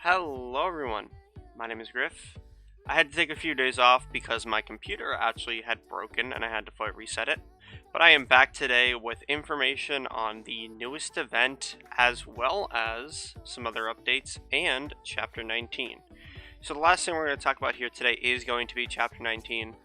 Hello everyone, my name is Griff. I had to take a few days off because my computer actually had broken and I had to fully reset it. But I am back today with information on the newest event as well as some other updates and Chapter 19. So the last thing we're going to talk about here today is going to be Chapter 19.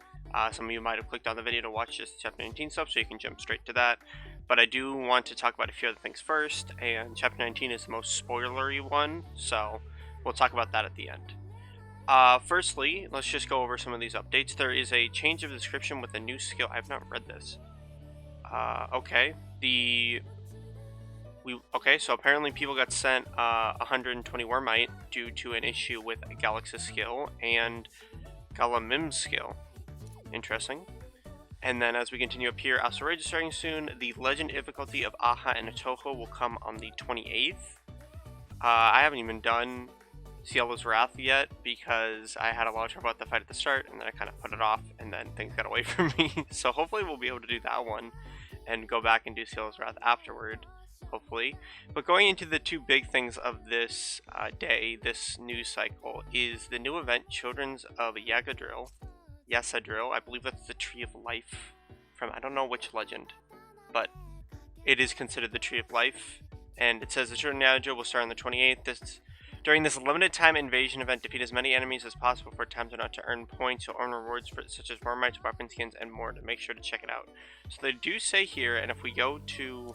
Some of you might have clicked on the video to watch this Chapter 19 stuff, so you can jump straight to that. But I do want to talk about a few other things first, and Chapter 19 is the most spoilery one, so we'll talk about that at the end. Firstly, let's just go over some of these updates. There is a change of description with a new skill. I've not read this. Okay. So apparently people got sent 120 Wormite due to an issue with Galaxy's skill and Galamim's skill. Interesting. And then as we continue up here, Astral Rage is starting soon. The Legend difficulty of Aha and Atoho will come on the 28th. I haven't even done Cielo's Wrath yet because I had a lot of trouble at the fight at the start and then I kind of put it off and then things got away from me. So hopefully we'll be able to do that one and go back and do Cielo's Wrath afterward, hopefully. But going into the two big things of this day, this news cycle, is the new event Children of Yggdrasil. I believe that's the Tree of Life from, I don't know which legend, but it is considered the Tree of Life. And it says the Children of Yggdrasil will start on the 28th. During this limited time invasion event, defeat as many enemies as possible for times enough to earn points. You'll earn rewards such as Wormites, weapon skins, and more. To make sure to check it out. So they do say here, and if we go to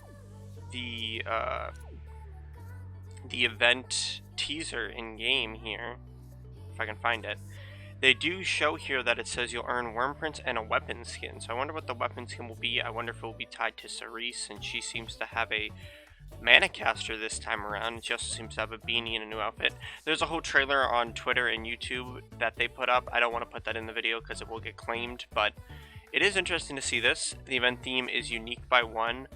the event teaser in game here, if I can find it, they do show here that it says you'll earn worm prints and a weapon skin. So I wonder what the weapon skin will be. I wonder if it will be tied to Cerise, and she seems to have a Mana Caster this time around. She also seems to have a beanie and a new outfit. There's a whole trailer on Twitter and YouTube that they put up. I don't want to put that in the video because it will get claimed, but it is interesting to see this. The event theme is unique by one.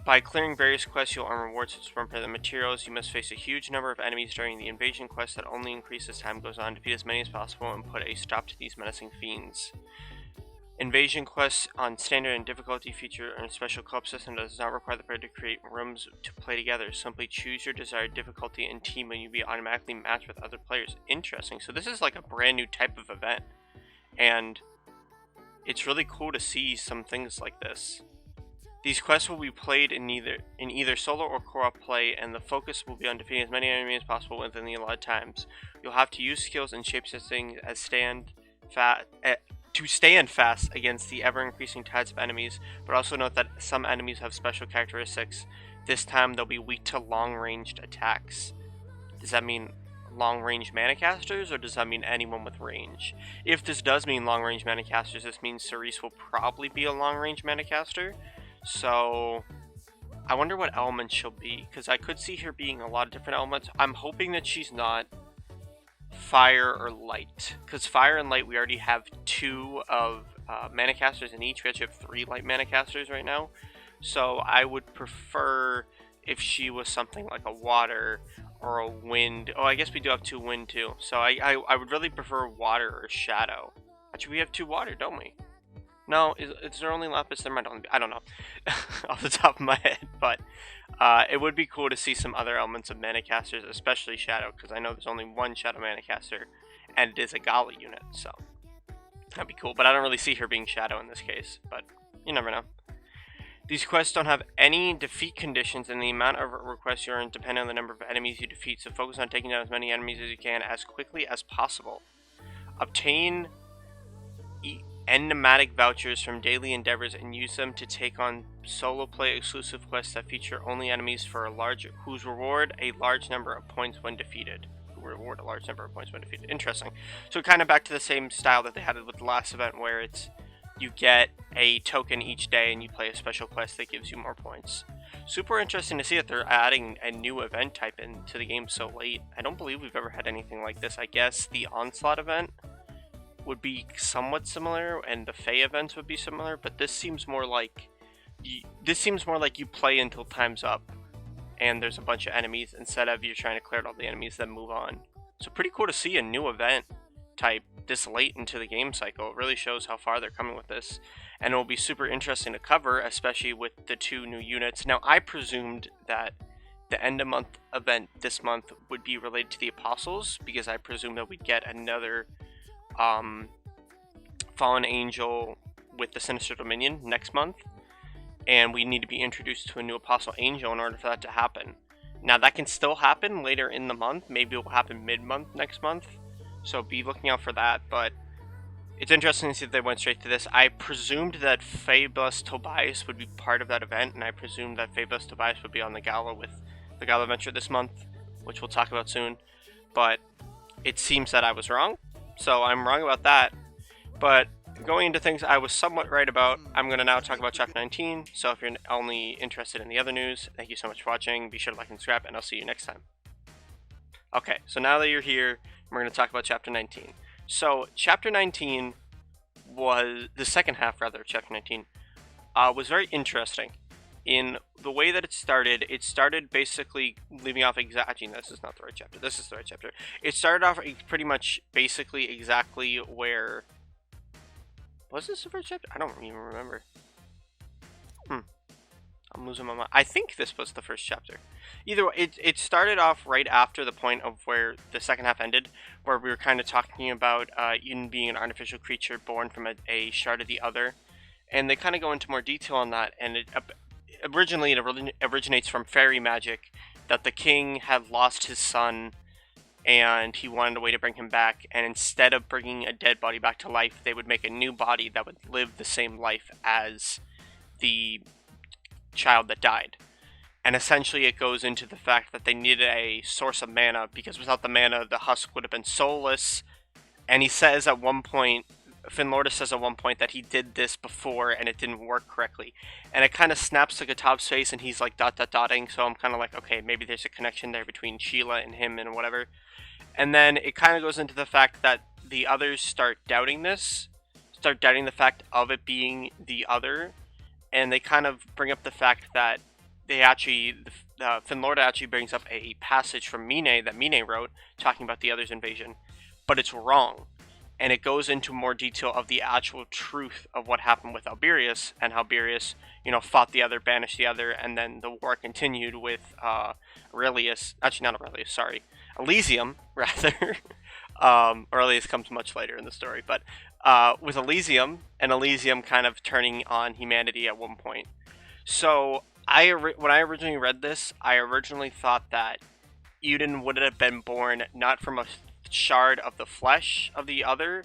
By clearing various quests, you'll earn rewards such as worm prints and materials. You must face a huge number of enemies during the invasion quest that only increase as time goes on. Defeat as many as possible and put a stop to these menacing fiends. Invasion quests on standard and difficulty feature a special club system that does not require the player to create rooms to play together. Simply choose your desired difficulty and team and you'll be automatically matched with other players. Interesting. So this is like a brand new type of event. And it's really cool to see some things like this. These quests will be played in either solo or co-op play, and the focus will be on defeating as many enemies as possible within the allotted times. You'll have to use skills and shapeshifting as to stand fast against the ever-increasing tides of enemies, but also note that some enemies have special characteristics. This time they'll be weak to long-ranged attacks. Does that mean long-range mana casters, or does that mean anyone with range? If this does mean long-range mana casters, this means Cerise will probably be a long-range mana caster. So I wonder what element she'll be, because I could see her being a lot of different elements. I'm hoping that she's not fire or light, because fire and light we already have two of mana casters in each. We actually have 3 light mana casters right now, so I would prefer if she was something like a water or a wind. Oh, I guess we do have 2 wind too, so I would really prefer water or shadow. Actually, we have 2 water, don't we? No, is there only Lapis? There might only be, I don't know off the top of my head, but it would be cool to see some other elements of mana casters, especially Shadow, because I know there's only one Shadow mana caster, and it is a Gala unit, so that'd be cool. But I don't really see her being Shadow in this case, but you never know. These quests don't have any defeat conditions, and the amount of requests you earn depend on the number of enemies you defeat, so focus on taking down as many enemies as you can as quickly as possible. Obtain enigmatic vouchers from daily endeavors and use them to take on solo play exclusive quests that feature only enemies for whose reward a large number of points when defeated. Interesting. So kind of back to the same style that they had with the last event, where it's you get a token each day and you play a special quest that gives you more points. Super interesting to see that they're adding a new event type into the game so late. I don't believe we've ever had anything like this. I guess the Onslaught event would be somewhat similar, and the Fae events would be similar, but this seems more like you play until time's up and there's a bunch of enemies instead of you're trying to clear out all the enemies then move on. So pretty cool to see a new event type this late into the game cycle. It really shows how far they're coming with this, and it will be super interesting to cover, especially with the 2 new units. Now I presumed that the end of month event this month would be related to the Apostles, because I presume that we'd get another fallen angel with the Sinister Dominion next month, and we need to be introduced to a new Apostle Angel in order for that to happen. Now, that can still happen later in the month. Maybe it will happen mid-month next month, so be looking out for that. But it's interesting to see that they went straight to this. I presumed that Phoebus Tobias would be part of that event, and I presumed that Phoebus Tobias would be on the gala with the gala adventure this month, which we'll talk about soon. But it seems that I was wrong, so I'm wrong about that. But going into things I was somewhat right about, I'm going to now talk about Chapter 19, so if you're only interested in the other news, thank you so much for watching, be sure to like and subscribe, and I'll see you next time. Okay, so now that you're here, we're going to talk about Chapter 19. So, Chapter 19 was, the second half rather of Chapter 19, was very interesting. In the way that it started basically leaving off exactly, this is not the right chapter, this is the right chapter. It started off pretty much basically exactly where, was this the first chapter? I don't even remember. I'm losing my mind. I think this was the first chapter. Either way, it started off right after the point of where the second half ended, where we were kind of talking about Eden being an artificial creature born from a shard of the other. And they kind of go into more detail on that, and originally it originates from fairy magic, that the king had lost his son and he wanted a way to bring him back, and instead of bringing a dead body back to life, they would make a new body that would live the same life as the child that died. And essentially it goes into the fact that they needed a source of mana, because without the mana, the husk would have been soulless. And he says at one point, Finlorda says at one point that he did this before and it didn't work correctly. And it kind of snaps to Gatab's face and he's like dotting, so I'm kind of like, okay, maybe there's a connection there between Sheila and him and whatever. And then it kind of goes into the fact that the others start doubting this, start doubting the fact of it being the other, and they kind of bring up the fact that they actually, Finlorda actually brings up a passage from Mine that Mine wrote, talking about the other's invasion, but it's wrong. And it goes into more detail of the actual truth of what happened with Alberius, and how Alberius, fought the other, banished the other, and then the war continued with Aurelius, actually not Aurelius, sorry, Elysium, rather. Aurelius comes much later in the story, but with Elysium, and Elysium kind of turning on humanity at one point. So, when I originally read this, I originally thought that Eden would have been born not from a shard of the flesh of the other,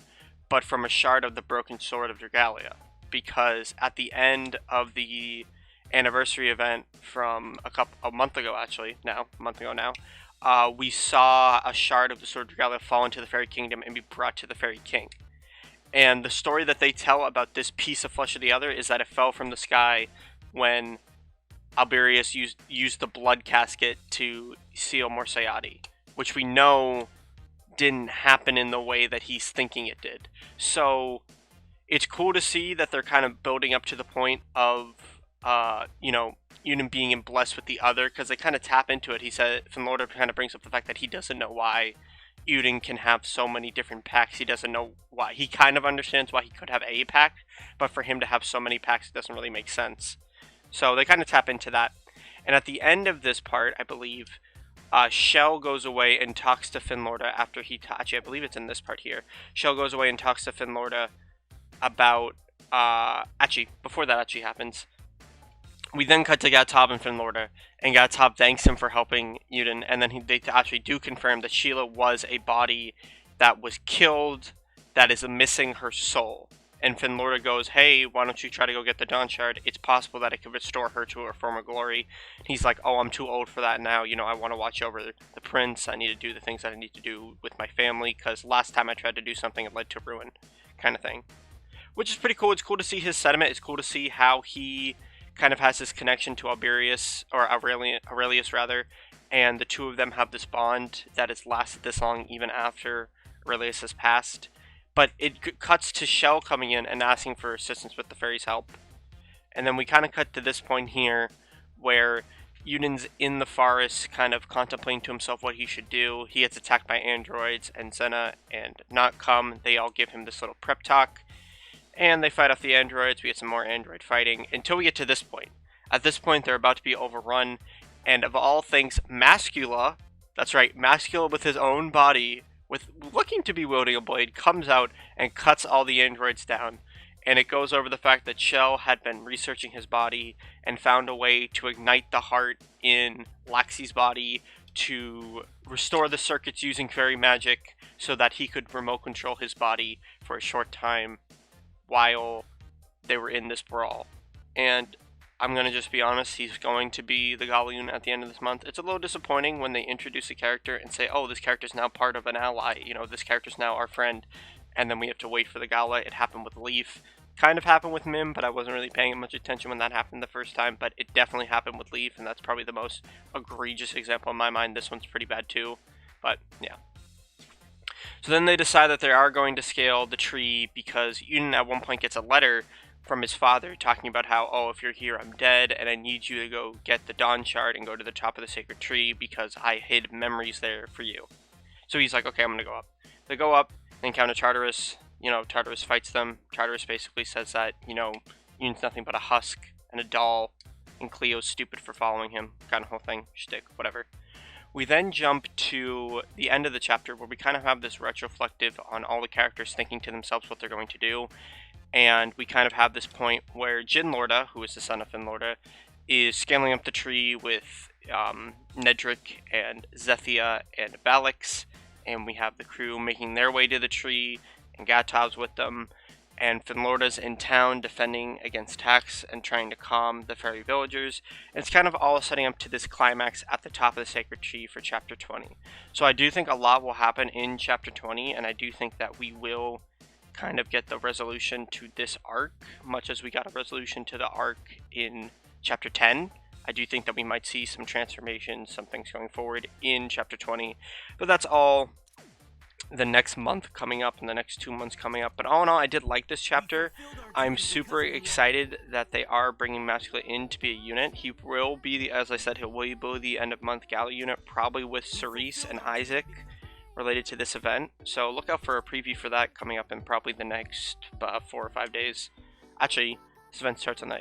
but from a shard of the broken sword of Dragalia. Because at the end of the anniversary event from a month ago now, we saw a shard of the sword of Dragalia fall into the fairy kingdom and be brought to the fairy king. And the story that they tell about this piece of flesh of the other is that it fell from the sky when Alberius used the blood casket to seal Morsayati, which we know didn't happen in the way that he's thinking it did. So it's cool to see that they're kind of building up to the point of, Eden being blessed with the other, because they kind of tap into it. He said, Finlorda kind of brings up the fact that he doesn't know why Eden can have so many different packs. He doesn't know why. He kind of understands why he could have a pack, but for him to have so many packs, it doesn't really make sense. So they kind of tap into that. And at the end of this part, I believe, Shell goes away and talks to Finlorda after actually, I believe it's in this part here. Shell goes away and talks to Finlorda about, actually, before that actually happens, we then cut to Gatab and Finlorda, and Gatab thanks him for helping Uden, and then they actually do confirm that Sheila was a body that was killed, that is missing her soul. And Finlorda goes, hey, why don't you try to go get the Dawn Shard? It's possible that it could restore her to her former glory. And he's like, oh, I'm too old for that now. I want to watch over the prince. I need to do the things that I need to do with my family, because last time I tried to do something, it led to ruin, kind of thing. Which is pretty cool. It's cool to see his sentiment. It's cool to see how he kind of has this connection to Aurelius, rather, and the two of them have this bond that has lasted this long even after Aurelius has passed. But it cuts to Shell coming in and asking for assistance with the fairy's help. And then we kind of cut to this point here where Uden's in the forest kind of contemplating to himself what he should do. He gets attacked by androids, and Senna and Not Come, they all give him this little prep talk. And they fight off the androids. We get some more android fighting until we get to this point. At this point, they're about to be overrun, And of all things, Mascula, that's right, Mascula with his own body, with looking to be wielding a blade, comes out and cuts all the androids down. And it goes over the fact that Shell had been researching his body and found a way to ignite the heart in Laxi's body to restore the circuits using fairy magic so that he could remote control his body for a short time while they were in this brawl. And I'm going to just be honest, he's going to be the Gala unit at the end of this month. It's a little disappointing when they introduce a character and say, oh, this character's now part of an ally, you know, this character's now our friend, and then we have to wait for the Gala. It happened with Leaf. Kind of happened with Mim, but I wasn't really paying much attention when that happened the first time, but it definitely happened with Leaf, and that's probably the most egregious example in my mind. This one's pretty bad too, but yeah. So then they decide that they are going to scale the tree because Yun at one point gets a letter from his father talking about how, oh, if you're here, I'm dead, and I need you to go get the Dawn Shard and go to the top of the sacred tree because I hid memories there for you. So he's like, okay, I'm going to go up. They go up, they encounter Tartarus. You know, Tartarus fights them. Tartarus basically says that, you know, Yun's nothing but a husk and a doll, and Cleo's stupid for following him. Kind of whole thing, shtick, whatever. We then jump to the end of the chapter where we kind of have this retroflective on all the characters thinking to themselves what they're going to do. And we kind of have this point where Jin Lorda, who is the son of Finn Lorda, is scaling up the tree with Nedrick and Zethia and Balix. And we have the crew making their way to the tree, and Gatov's with them. And Finn Lorda's in town defending against attacks and trying to calm the fairy villagers. And it's kind of all setting up to this climax at the top of the sacred tree for chapter 20. So I do think a lot will happen in chapter 20, and I do think that we will kind of get the resolution to this arc, much as we got a resolution to the arc in chapter 10. I do think that we might see some transformations, some things going forward in chapter 20, but that's all the next month coming up and the next 2 months coming up. But all in all, I did like this chapter. I'm super excited that they are bringing Mascula in to be a unit. He will be, as I said, he will be the end of month Gala unit, probably with Cerise and Isaac related to this event. So look out for a preview for that coming up in probably the next 4 or 5 days. Actually, this event starts on the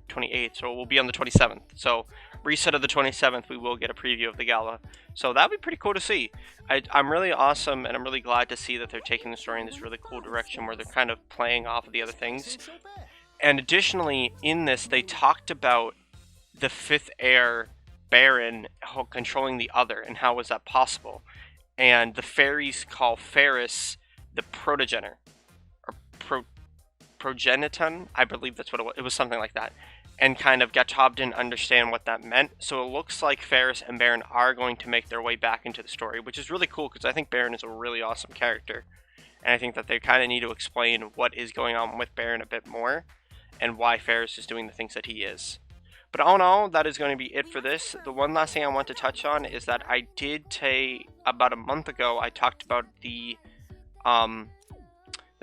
28th, so it will be on the 27th. So reset of the 27th, we will get a preview of the Gala. So that would be pretty cool to see. I'm really awesome, and I'm really glad to see that they're taking the story in this really cool direction where they're kind of playing off of the other things. And additionally, in this, they talked about the 5th heir, Baron, controlling the other, and how was that possible. And the fairies call Ferris the progenitor, or progeniton, I believe that's what it was. It was something like that. And kind of Gatov didn't understand what that meant. So it looks like Ferris and Baron are going to make their way back into the story, which is really cool because I think Baron is a really awesome character. And I think that they kind of need to explain what is going on with Baron a bit more and why Ferris is doing the things that he is. But all in all, that is going to be it for this. The one last thing I want to touch on is that I did say about a month ago, I talked about the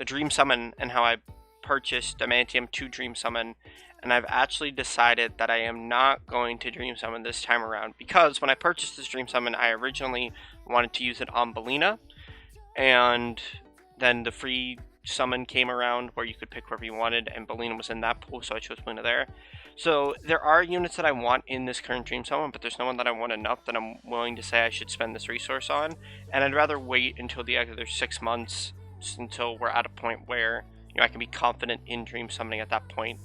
Dream Summon and how I purchased Damantium to Dream Summon, and I've actually decided that I am not going to Dream Summon this time around, because when I purchased this Dream Summon, I originally wanted to use it on Belina, and then the free summon came around where you could pick whoever you wanted, and Belina was in that pool, so I chose Belina there. So there are units that I want in this current Dream Summon, but there's no one that I want enough that I'm willing to say I should spend this resource on, and I'd rather wait until the other 6 months, just until we're at a point where, you know, I can be confident in Dream Summoning at that point.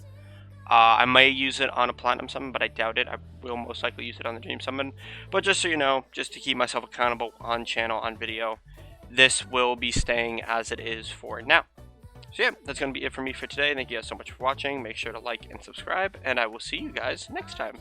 I may use it on a Platinum Summon, but I doubt it. I will most likely use it on the Dream Summon. But just so you know, just to keep myself accountable on channel, on video, this will be staying as it is for now. So yeah, that's going to be it for me for today. Thank you guys so much for watching. Make sure to like and subscribe, and I will see you guys next time.